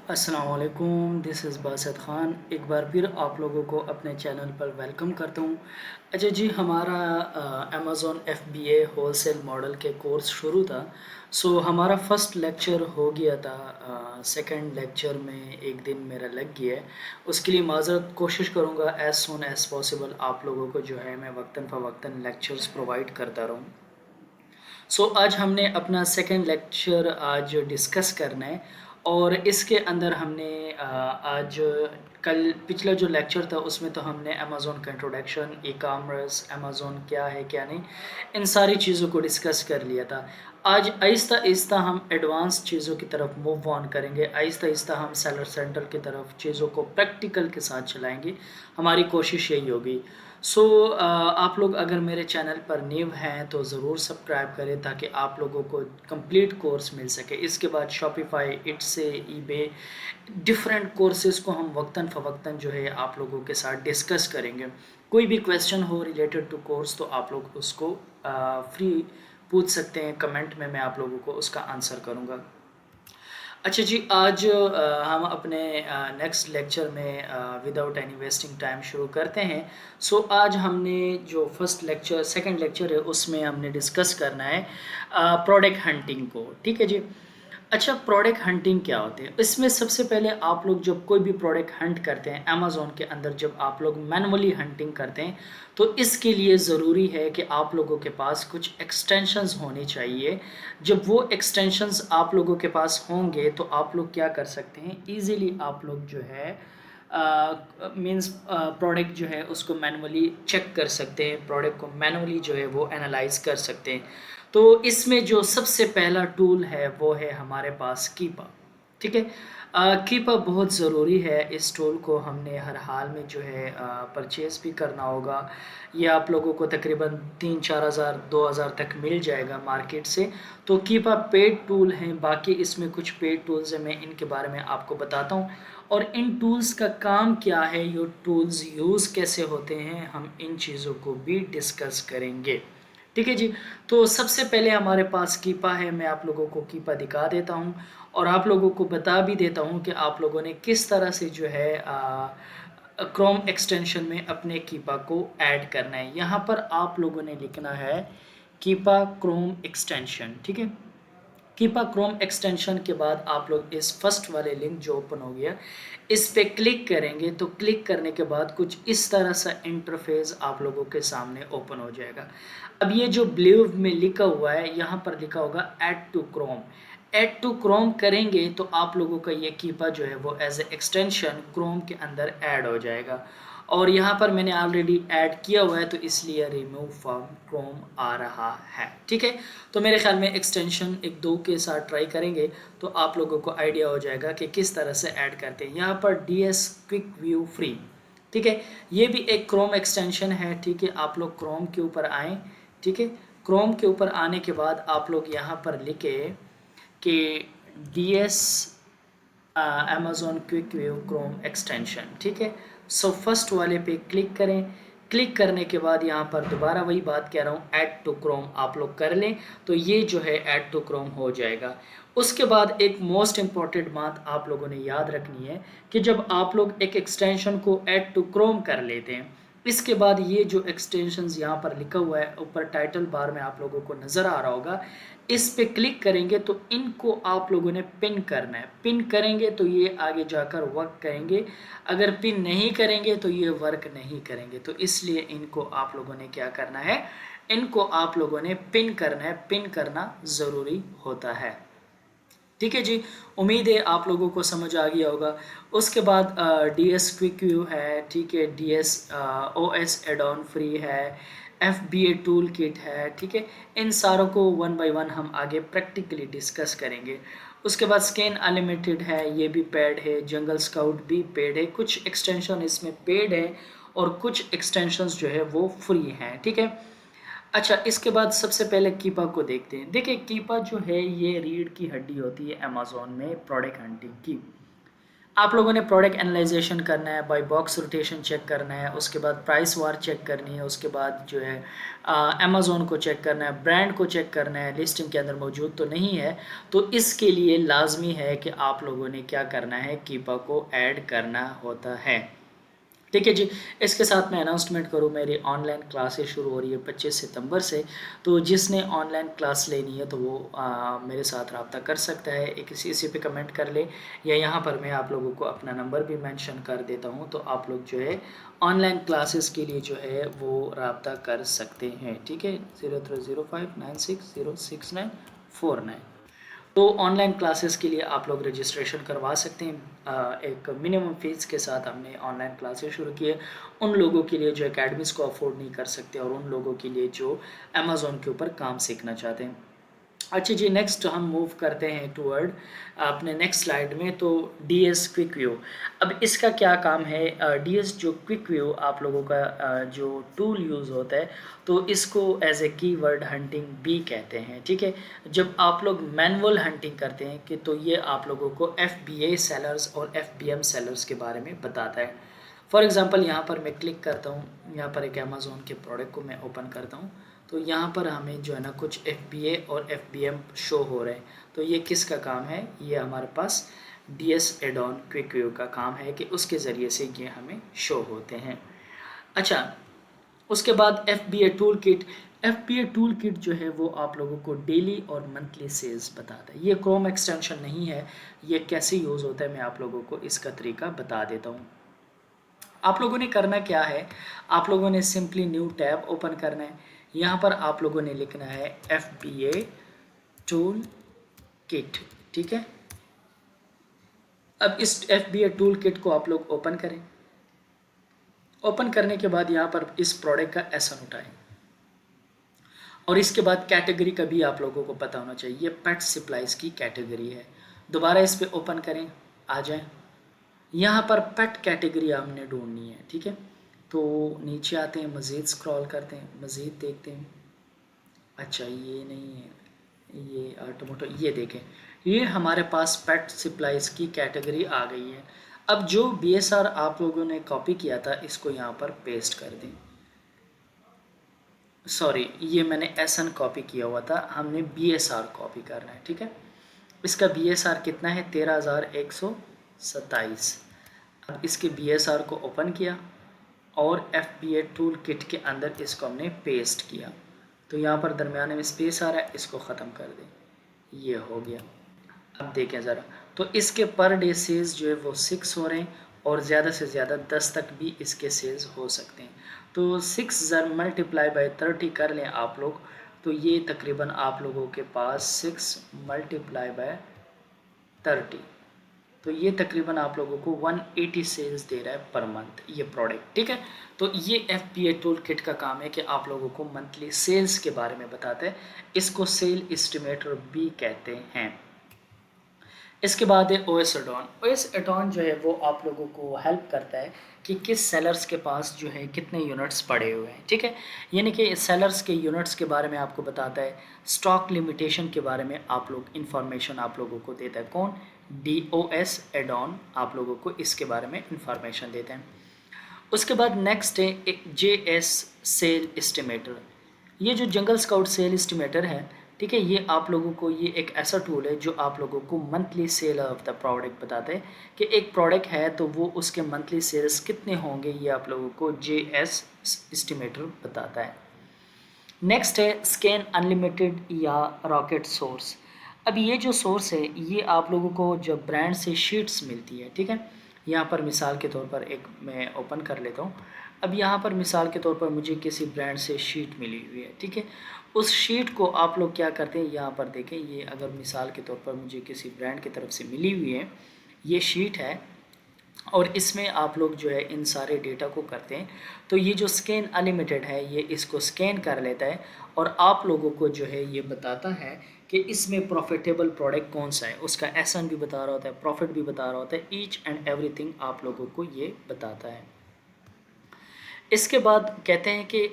अस्सलाम वालेकुम, this is Basit Khan. एक बार फिर आप लोगों को अपने चैनल पर वेलकम करता हूँ। अच्छा जी, हमारा अमेज़न एफबीए होलसेल मॉडल के कोर्स शुरू था। सो हमारा फर्स्ट लेक्चर हो गया था। सेकंड लेक्चर में एक दिन मेरा लग गया है। उसके लिए माज़रत कोशिश करूँगा एज़ सून एज़ पॉसिबल आप लोगों को जो है मैं वक्तन फ़वक्तन लेक्चर्स प्रोवाइड करता रहूँ। आज हमने अपना सेकंड लेक्चर आज डिस्कस करना है और इसके अंदर हमने आज कल पिछला जो लेक्चर था उसमें तो हमने अमेज़न का इंट्रोडक्शन, ई-कॉमर्स, अमेज़न क्या है क्या नहीं, इन सारी चीज़ों को डिस्कस कर लिया था। आज आहिस्ता-आहिस्ता हम एडवांस चीज़ों की तरफ मूव ऑन करेंगे, आहिस्ता-आहिस्ता हम सेलर सेंटर की तरफ चीज़ों को प्रैक्टिकल के साथ चलाएँगे, हमारी कोशिश यही होगी। आप लोग अगर मेरे चैनल पर न्यू हैं तो ज़रूर सब्सक्राइब करें ताकि आप लोगों को कंप्लीट कोर्स मिल सके। इसके बाद शॉपिफ़ाई, इट्से, ईबे डिफरेंट कोर्सेज़ को हम वक्तन फ़वक्तन जो है आप लोगों के साथ डिस्कस करेंगे। कोई भी क्वेश्चन हो रिलेटेड टू कोर्स तो आप लोग उसको फ्री पूछ सकते हैं कमेंट में, मैं आप लोगों को उसका आंसर करूँगा। अच्छा जी, आज हम अपने नेक्स्ट लेक्चर में विदाउट एनी वेस्टिंग टाइम शुरू करते हैं। आज हमने जो फर्स्ट लेक्चर सेकंड लेक्चर है उसमें हमने डिस्कस करना है प्रोडक्ट हंटिंग को, ठीक है जी। अच्छा, प्रोडक्ट हंटिंग क्या होती है? इसमें सबसे पहले आप लोग जब कोई भी प्रोडक्ट हंट करते हैं अमेज़न के अंदर, जब आप लोग मैनुअली हंटिंग करते हैं, तो इसके लिए ज़रूरी है कि आप लोगों के पास कुछ एक्सटेंशंस होने चाहिए। जब वो एक्सटेंशंस आप लोगों के पास होंगे तो आप लोग क्या कर सकते हैं, ईज़िली आप लोग जो है मीन्स प्रोडक्ट जो है उसको मैनुअली चेक कर सकते हैं, प्रोडक्ट को मैनुअली जो है वो एनालाइज़ कर सकते हैं। तो इसमें जो सबसे पहला टूल है वो है हमारे पास कीपा, ठीक है। कीपा बहुत ज़रूरी है, इस टूल को हमने हर हाल में जो है परचेज़ भी करना होगा। ये आप लोगों को तकरीबन 3-4 हज़ार 2,000 तक मिल जाएगा मार्केट से। तो कीपा पेड टूल हैं, बाकी इसमें कुछ पेड टूल्स हैं, मैं इनके बारे में आपको बताता हूँ और इन टूल्स का काम क्या है, ये टूल्स यूज़ कैसे होते हैं, हम इन चीज़ों को भी डिस्कस करेंगे। ठीक है जी। तो सबसे पहले हमारे पास कीपा है, मैं आप लोगों को कीपा दिखा देता हूँ और आप लोगों को बता भी देता हूँ कि आप लोगों ने किस तरह से जो है क्रोम एक्सटेंशन में अपने कीपा को ऐड करना है। यहाँ पर आप लोगों ने लिखना है कीपा क्रोम एक्सटेंशन, ठीक है। कीपा क्रोम एक्सटेंशन के बाद आप लोग इस फर्स्ट वाले लिंक जो ओपन हो गया इस पे क्लिक करेंगे तो क्लिक करने के बाद कुछ इस तरह सा इंटरफेस आप लोगों के सामने ओपन हो जाएगा। अब ये जो ब्लू में लिखा हुआ है यहाँ पर लिखा होगा add to Chrome. Add to Chrome करेंगे तो आप लोगों का ये कीपा जो है वो एज ए एक्सटेंशन क्रोम के अंदर ऐड हो जाएगा और यहाँ पर मैंने ऑलरेडी ऐड किया हुआ है तो इसलिए रिमूव फ्रॉम क्रोम आ रहा है, ठीक है। तो मेरे ख्याल में एक्सटेंशन एक दो के साथ ट्राई करेंगे तो आप लोगों को आइडिया हो जाएगा कि किस तरह से ऐड करते हैं। यहाँ पर DS क्विक व्यू फ्री, ठीक है, ये भी एक क्रोम एक्सटेंशन है, ठीक है। आप लोग क्रोम के ऊपर आएँ, ठीक है। क्रोम के ऊपर आने के बाद आप लोग यहाँ पर लिखे कि DS Amazon quick view Chrome extension, ठीक है। फर्स्ट वाले पे क्लिक करें। क्लिक करने के बाद यहाँ पर दोबारा वही बात कह रहा हूँ, ऐड टू क्रोम आप लोग कर लें तो ये जो है ऐड टू क्रोम हो जाएगा। उसके बाद एक मोस्ट इम्पॉर्टेंट बात आप लोगों ने याद रखनी है कि जब आप लोग एक एक्सटेंशन को ऐड टू क्रोम कर लेते हैं, इसके बाद ये जो एक्सटेंशंस यहाँ पर लिखा हुआ है ऊपर टाइटल बार में आप लोगों को नज़र आ रहा होगा, इस पे क्लिक करेंगे तो इनको आप लोगों ने पिन करना है। पिन करेंगे तो ये आगे जाकर वर्क करेंगे, अगर पिन नहीं करेंगे तो ये वर्क नहीं करेंगे। तो इसलिए इनको आप लोगों ने क्या करना है, इनको आप लोगों ने पिन करना है, पिन करना ज़रूरी होता है। ठीक है जी, उम्मीद है आप लोगों को समझ आ गया होगा। उसके बाद DS क्विक व्यू है, ठीक है, DS OS add on free है, FBA टूल किट है, ठीक है। इन सारों को वन बाय वन हम आगे प्रैक्टिकली डिस्कस करेंगे। उसके बाद स्कैन अनलिमिटेड है, ये भी पेड है, जंगल स्काउट भी पेड है, कुछ एक्सटेंशन इसमें पेड है और कुछ एक्सटेंशंस जो है वो फ्री हैं, ठीक है। अच्छा, इसके बाद सबसे पहले कीपा को देखते हैं। देखिए कीपा जो है ये रीढ़ की हड्डी होती है अमेज़न में प्रोडक्ट हंटिंग की। आप लोगों ने प्रोडक्ट एनालाइजेशन करना है, बाय बॉक्स रोटेशन चेक करना है, उसके बाद प्राइस वार चेक करनी है, उसके बाद जो है अमेज़न को चेक करना है, ब्रांड को चेक करना है, लिस्टिंग के अंदर मौजूद तो नहीं है। तो इसके लिए लाजमी है कि आप लोगों ने क्या करना है, कीपा को ऐड करना होता है। ठीक है जी। इसके साथ मैं अनाउंसमेंट करूँ, मेरी ऑनलाइन क्लासेस शुरू हो रही है 25 सितंबर से। तो जिसने ऑनलाइन क्लास लेनी है तो वो मेरे साथ रब्ता कर सकता है, एक इसी पे कमेंट कर ले, या यहाँ पर मैं आप लोगों को अपना नंबर भी मेंशन कर देता हूँ, तो आप लोग जो है ऑनलाइन क्लासेस के लिए जो है वो रब्ता कर सकते हैं। ठीक है, 0305960694। तो ऑनलाइन क्लासेस के लिए आप लोग रजिस्ट्रेशन करवा सकते हैं। एक मिनिमम फ़ीस के साथ हमने ऑनलाइन क्लासेस शुरू की है, उन लोगों के लिए जो एकेडमीज़ को अफोर्ड नहीं कर सकते, और उन लोगों के लिए जो अमेज़न के ऊपर काम सीखना चाहते हैं। अच्छा जी, नेक्स्ट हम मूव करते हैं टूवर्ड अपने नेक्स्ट स्लाइड में। तो डीएस क्विक व्यू, अब इसका क्या काम है। डीएस जो क्विक व्यू आप लोगों का जो टूल यूज़ होता है, तो इसको एज ए कीवर्ड हंटिंग भी कहते हैं। ठीक है, जब आप लोग मैनुअल हंटिंग करते हैं कि तो ये आप लोगों को एफबीए सेलर्स और एफबीएम सेलर्स के बारे में बताता है। फॉर एग्ज़ाम्पल यहाँ पर मैं क्लिक करता हूँ, यहाँ पर एक अमेज़न के प्रोडक्ट को मैं ओपन करता हूँ, तो यहाँ पर हमें जो है ना कुछ एफबीए और एफबीएम शो हो रहे हैं। तो ये किसका काम है, ये हमारे पास डीएस एडॉन क्विक व्यू का काम है कि उसके ज़रिए से ये हमें शो होते हैं। अच्छा, उसके बाद FBA tool kit. FBA tool kit जो है वो आप लोगों को डेली और मंथली सेल्स बताता है। ये क्रोम एक्सटेंशन नहीं है, ये कैसे यूज़ होता है मैं आप लोगों को इसका तरीका बता देता हूँ। आप लोगों ने करना क्या है, आप लोगों ने सिंपली न्यू टैब ओपन करना है। यहाँ पर आप लोगों ने लिखना है एफबीए टूल किट। ठीक है, अब इस एफबीए टूल किट को आप लोग ओपन करें। ओपन करने के बाद यहाँ पर इस प्रोडक्ट का एसन उठाएं, और इसके बाद कैटेगरी का भी आप लोगों को पता होना चाहिए, ये पेट सप्लाईज की कैटेगरी है। दोबारा इस पर ओपन करें, आ जाएं। यहाँ पर पेट कैटेगरी हमने ढूंढनी है। ठीक है, तो नीचे आते हैं, मज़ीद स्क्रॉल करते हैं, मज़ीद देखते हैं। अच्छा, ये नहीं है, ये टमाटो, ये देखें, ये हमारे पास पेट सप्लाईज की कैटेगरी आ गई है। अब जो बीएसआर आप लोगों ने कॉपी किया था, इसको यहाँ पर पेस्ट कर दें। सॉरी, ये मैंने एसएन कॉपी किया हुआ था, हमने बीएसआर कॉपी करना है। ठीक है, इसका बीएसआर कितना है, 13,127। अब इसके बीएसआर को ओपन किया और एफबीए टूल किट के अंदर इसको हमने पेस्ट किया। तो यहाँ पर दरमियान में स्पेस आ रहा है, इसको ख़त्म कर दें, ये हो गया। अब देखें ज़रा, तो इसके पर डे सेल्स जो है वो 6 हो रहे हैं, और ज़्यादा से ज़्यादा 10 तक भी इसके सेल्स हो सकते हैं। तो 6 ज़र मल्टीप्लाई बाई 30 कर लें आप लोग, तो ये तकरीबन आप लोगों के पास 6 मल्टीप्लाई बाय 30, तो ये तकरीबन आप लोगों को 180 सेल्स दे रहा है पर मंथ ये प्रोडक्ट। ठीक है, तो ये एफबीए टूल किट का काम है कि आप लोगों को मंथली सेल्स के बारे में बताता है, इसको सेल एस्टिमेटर भी कहते हैं। इसके बाद है ओएस एडॉन। ओएस एडॉन जो है वो आप लोगों को हेल्प करता है कि किस सेलर्स के पास जो है कितने यूनिट्स पड़े हुए हैं। ठीक है, यानी कि सेलर्स के यूनिट्स के बारे में आपको बताता है, स्टॉक लिमिटेशन के बारे में आप लोग इंफॉर्मेशन आप लोगों को देता है। कौन, डीओएस एडॉन आप लोगों को इसके बारे में इंफॉर्मेशन देते हैं। उसके बाद नेक्स्ट है एक जेएस सेल एस्टिमेटर। ये जो जंगल स्काउट सेल एस्टिमेटर है, ठीक है, ये आप लोगों को, ये एक ऐसा टूल है जो आप लोगों को monthly cell of the product बताते हैं कि एक प्रोडक्ट है तो वो उसके मंथली सेल्स कितने होंगे, ये आप लोगों को जेएस एस्टिमेटर बताता है। नेक्स्ट है स्कैन अनलिमिटेड या रॉकेट सोर्स। अब ये जो सोर्स है, ये आप लोगों को जब ब्रांड से शीट्स मिलती है, ठीक है, यहाँ पर मिसाल के तौर पर एक मैं ओपन कर लेता हूँ। अब यहाँ पर मिसाल के तौर पर मुझे किसी ब्रांड से शीट मिली हुई है, ठीक है, उस शीट को आप लोग क्या करते हैं, यहाँ पर देखें, ये अगर मिसाल के तौर पर मुझे किसी ब्रांड की तरफ से मिली हुई है, ये शीट है, और इसमें आप लोग जो है इन सारे डेटा को करते हैं, तो ये जो स्कैन अनलिमिटेड है ये इसको स्कैन कर लेता है, और आप लोगों को जो है ये बताता है कि इसमें प्रॉफिटेबल प्रोडक्ट कौन सा है, उसका एसन भी बता रहा होता है, प्रॉफिट भी बता रहा होता है, ईच एंड एवरीथिंग आप लोगों को ये बताता है। इसके बाद कहते हैं कि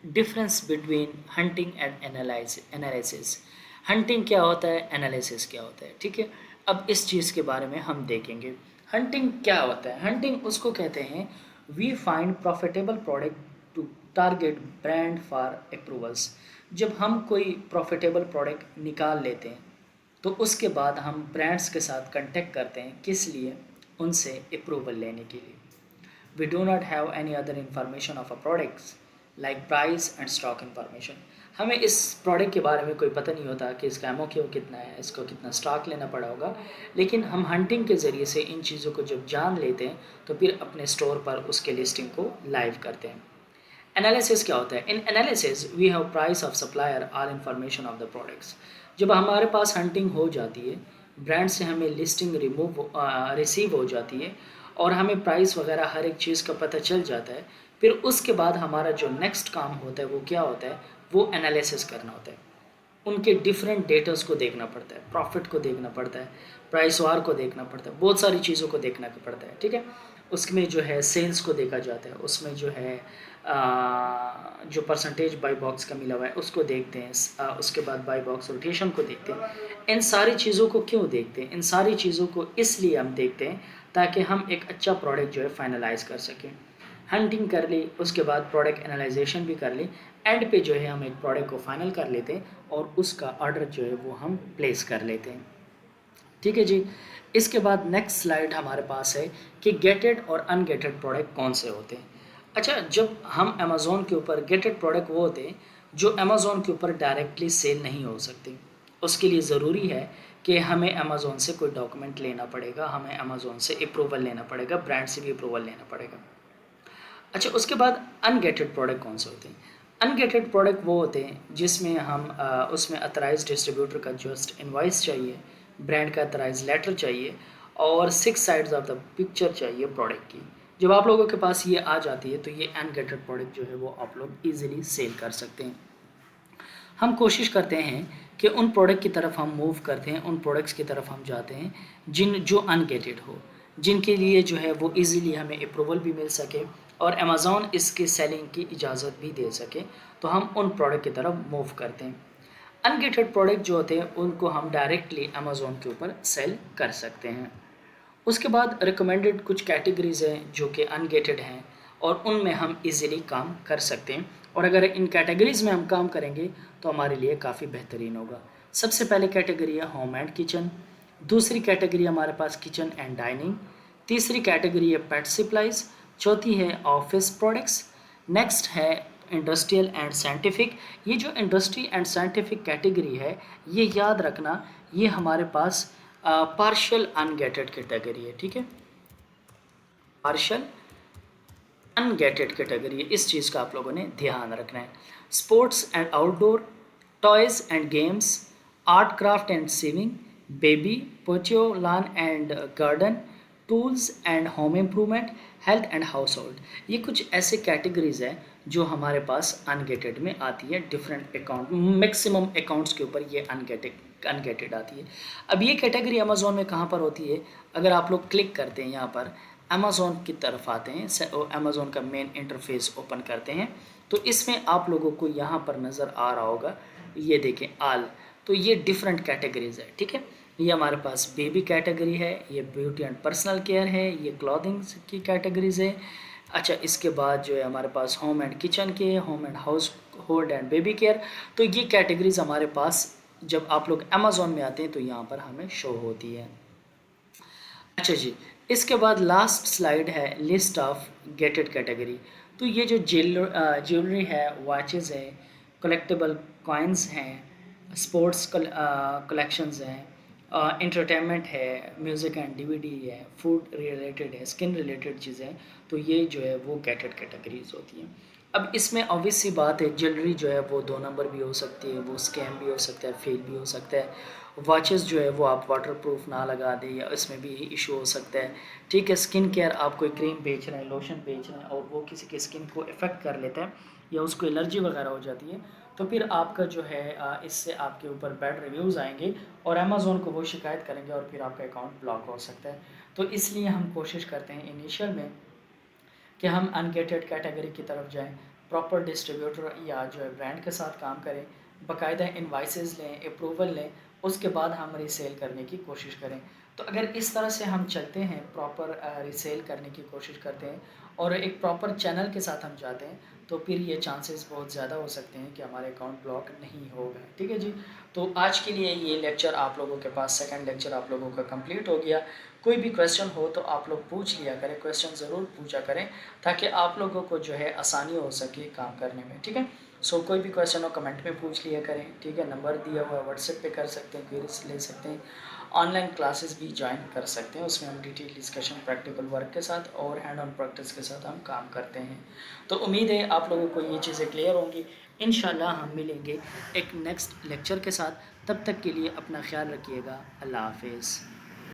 difference between hunting and analysis. Hunting क्या होता है, एनालिसिस क्या होता है, ठीक है। अब इस चीज़ के बारे में हम देखेंगे। हंटिंग क्या होता है? हंटिंग उसको कहते हैं we find profitable product to target brand for approvals. जब हम कोई प्रॉफिटेबल प्रोडक्ट निकाल लेते हैं तो उसके बाद हम ब्रांड्स के साथ कांटेक्ट करते हैं, किस लिए? उनसे अप्रूवल लेने के लिए। We do not have any other information of a products like price and stock information. हमें इस प्रोडक्ट के बारे में कोई पता नहीं होता कि इसका एमओक्यू कितना है, इसको कितना स्टॉक लेना पड़ा होगा, लेकिन हम हंटिंग के ज़रिए से इन चीज़ों को जब जान लेते हैं तो फिर अपने स्टोर पर उसके लिस्टिंग को लाइव करते हैं। एनालिसिस क्या होता है? In analysis we have price of supplier all information of the products. जब हमारे पास हंटिंग हो जाती है, ब्रांड से हमें लिस्टिंग रिसीव हो जाती है और हमें प्राइस वगैरह हर एक चीज़ का पता चल जाता है, फिर उसके बाद हमारा जो नेक्स्ट काम होता है वो क्या होता है? वो एनालिसिस करना होता है। उनके डिफरेंट डेटास को देखना पड़ता है, प्रॉफिट को देखना पड़ता है, प्राइस वार को देखना पड़ता है, बहुत सारी चीज़ों को देखना पड़ता है, ठीक है। उसमें जो है सेल्स को देखा जाता है, उसमें जो है जो परसेंटेज बाई बॉक्स का मिला हुआ है उसको देखते हैं, उसके बाद बाई बॉक्स रोटेशन को देखते हैं। इन सारी चीज़ों को क्यों देखते हैं? इन सारी चीज़ों को इसलिए हम देखते हैं ताकि हम एक अच्छा प्रोडक्ट जो है फाइनलाइज कर सकें। हंटिंग कर ली, उसके बाद प्रोडक्ट एनालाइजेशन भी कर ली, एंड पे जो है हम एक प्रोडक्ट को फाइनल कर लेते हैं और उसका ऑर्डर जो है वो हम प्लेस कर लेते हैं, ठीक है जी। इसके बाद नेक्स्ट स्लाइड हमारे पास है कि गेटेड और अनगेटेड प्रोडक्ट कौन से होते हैं। अच्छा, जब हम अमेज़ोन के ऊपर गेटेड प्रोडक्ट वो होते हैं जो अमेज़ोन के ऊपर डायरेक्टली सेल नहीं हो सकते। उसके लिए ज़रूरी है कि हमें अमेज़ोन से कोई डॉक्यूमेंट लेना पड़ेगा, हमें अमेज़ोन से अप्रूवल लेना पड़ेगा, ब्रांड से भी अप्रूवल लेना पड़ेगा। अच्छा, उसके बाद अनगेटेड प्रोडक्ट कौन से होते हैं? अनगेटेड प्रोडक्ट वो होते हैं जिसमें हम उसमें अथराइज डिस्ट्रीब्यूटर का जस्ट इनवॉइस चाहिए, ब्रांड का अथराइज लेटर चाहिए और 6 साइड्स ऑफ द पिक्चर चाहिए प्रोडक्ट की। जब आप लोगों के पास ये आ जाती है तो ये अनगेटेड प्रोडक्ट जो है वो आप लोग ईजिली सेल कर सकते हैं। हम कोशिश करते हैं कि उन प्रोडक्ट की तरफ हम मूव करते हैं, उन प्रोडक्ट्स की तरफ हम जाते हैं जो अनगेटेड हो, जिनके लिए जो है वो इजीली हमें अप्रूवल भी मिल सके और अमेज़ॉन इसकी सेलिंग की इजाज़त भी दे सके, तो हम उन प्रोडक्ट की तरफ मूव करते हैं। अनगेटेड प्रोडक्ट जो होते हैं उनको हम डायरेक्टली अमेज़ॉन के ऊपर सेल कर सकते हैं। उसके बाद रिकमेंडेड कुछ कैटेगरीज़ हैं जो कि अनगेटेड हैं और उनमें हम इजीली काम कर सकते हैं, और अगर इन कैटेगरीज़ में हम काम करेंगे तो हमारे लिए काफ़ी बेहतरीन होगा। सबसे पहले कैटेगरी है होम एंड किचन, दूसरी कैटेगरी हमारे पास किचन एंड डाइनिंग, तीसरी कैटेगरी है पेट सप्लाइज, चौथी है ऑफिस प्रोडक्ट्स, नेक्स्ट है इंडस्ट्रियल एंड साइंटिफिक। ये जो इंडस्ट्री एंड साइंटिफिक कैटेगरी है, ये याद रखना, ये हमारे पास पार्शियल अनगेटेड कैटेगरी है, ठीक है। पार्शियल अनगेटेड कैटेगरी है, इस चीज़ का आप लोगों ने ध्यान रखना है। Sports and outdoor, toys and games, art craft and sewing, baby, patio lawn and garden, tools and home improvement, health and household. ये कुछ ऐसे कैटेगरीज हैं जो हमारे पास अनगेटेड में आती है। डिफरेंट अकाउंट, मैक्सिमम अकाउंट्स के ऊपर ये अनगेटेड आती है। अब ये कैटेगरी अमेज़ोन में कहाँ पर होती है? अगर आप लोग क्लिक करते हैं यहाँ पर अमेज़ोन की तरफ आते हैं, अमेज़ोन का मेन इंटरफेस ओपन करते हैं, तो इसमें आप लोगों को यहाँ पर नज़र आ रहा होगा, ये देखें आल, तो ये डिफरेंट कैटेगरीज है, ठीक है। ये हमारे पास बेबी कैटेगरी है, ये ब्यूटी एंड पर्सनल केयर है, ये क्लॉथिंग की कैटेगरीज है। अच्छा, इसके बाद जो है हमारे पास होम एंड किचन के, home and house hold and baby care. तो ये कैटेगरीज हमारे पास जब आप लोग अमेज़ोन में आते हैं तो यहाँ पर हमें शो होती है। अच्छा जी, इसके बाद लास्ट स्लाइड है लिस्ट ऑफ गेटेड कैटेगरी। तो ये जो ज्वेलरी है, वॉचेज़ है, कलेक्टेबल कॉइन्स हैं, स्पोर्ट्स कलेक्शंस हैं, इंटरटेनमेंट है, म्यूज़िक एंड डीवीडी है, फूड रिलेटेड है, स्किन रिलेटेड चीज़ें, तो ये जो है वो गेटेड कैटेगरीज होती हैं। अब इसमें ऑब्वियस सी बात है, ज्वेलरी जो है वो 2 नंबर भी हो सकती है, वो स्कैम भी हो सकता है, फेल भी हो सकता है। वॉचेस जो है वो आप वाटरप्रूफ ना लगा दें या इसमें भी इशू हो सकता है, ठीक है। स्किन केयर, आप कोई क्रीम बेच रहे हैं, लोशन बेच रहे हैं और वो किसी की स्किन को इफ़ेक्ट कर लेता है या उसको एलर्जी वगैरह हो जाती है, तो फिर आपका जो है इससे आपके ऊपर बैड रिव्यूज़ आएंगे और अमेज़ोन को वो शिकायत करेंगे और फिर आपका अकाउंट ब्लॉक हो सकता है। तो इसलिए हम कोशिश करते हैं इनिशियल में कि हम अनगेटेड कैटेगरी की तरफ जाएं, प्रॉपर डिस्ट्रीब्यूटर या जो है ब्रांड के साथ काम करें, बाकायदा इनवाइसेस लें, अप्रूवल लें, उसके बाद हम रीसेल करने की कोशिश करें। तो अगर इस तरह से हम चलते हैं, प्रॉपर रीसेल करने की कोशिश करते हैं और एक प्रॉपर चैनल के साथ हम जाते हैं, तो फिर ये चांसेस बहुत ज़्यादा हो सकते हैं कि हमारे अकाउंट ब्लॉक नहीं होगा। ठीक है जी? तो आज के लिए ये लेक्चर आप लोगों के पास, सेकंड लेक्चर आप लोगों का कंप्लीट हो गया। कोई भी क्वेश्चन हो तो आप लोग पूछ लिया करें, क्वेश्चन ज़रूर पूछा करें, ताकि आप लोगों को जो है आसानी हो सके काम करने में। ठीक है? सो कोई भी क्वेश्चन हो कमेंट में पूछ लिया करें। ठीक है? नंबर दिया हुआ है, व्हाट्सएप पे कर सकते हैं, क्वेरीज ले सकते हैं। ऑनलाइन क्लासेस भी ज्वाइन कर सकते हैं, उसमें हम डिटेल डिस्कशन, प्रैक्टिकल वर्क के साथ और हैंड ऑन प्रैक्टिस के साथ हम काम करते हैं। तो उम्मीद है आप लोगों को ये चीज़ें क्लियर होंगी। इंशाल्लाह हम मिलेंगे एक नेक्स्ट लेक्चर के साथ। तब तक के लिए अपना ख्याल रखिएगा। अल्लाह हाफिज़।